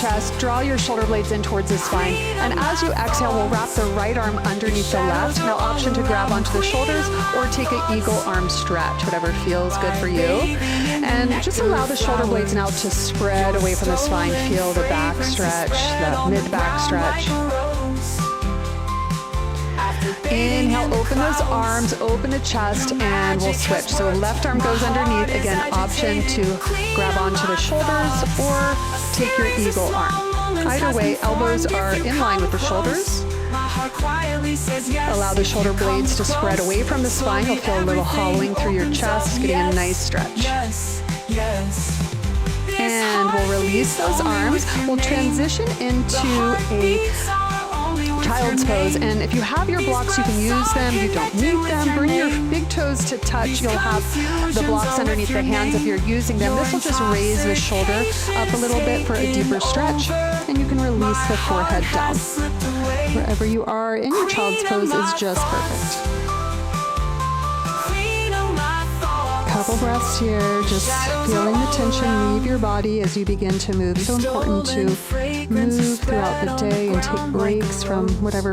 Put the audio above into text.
chest, draw your shoulder blades in towards the spine. And as you exhale, we'll wrap the right arm underneath the left. Now option to grab onto the shoulders or take an eagle arm stretch, whatever feels good for you. And just allow the shoulder blades now to spread away from the spine. Feel the back stretch, the mid-back stretch. Inhale, open those arms, open the chest, and we'll switch. So left arm goes underneath. Again, option to grab onto the shoulders or take your eagle arm. Either way, elbows are in line with the shoulders. Allow the shoulder blades to spread away from the spine. You'll feel a little hollowing through your chest, getting a nice stretch. And we'll release those arms. We'll transition into a child's pose, and if you have your blocks, you can use them. You don't need them. Bring your big toes to touch. You'll have the blocks underneath the hands if you're using them. This will just raise the shoulder up a little bit for a deeper stretch, and you can release the forehead down. Wherever you are in your child's pose is just perfect. Couple breaths here, just feeling the tension leave your body as you begin to move. So important to move throughout the day and take breaks from whatever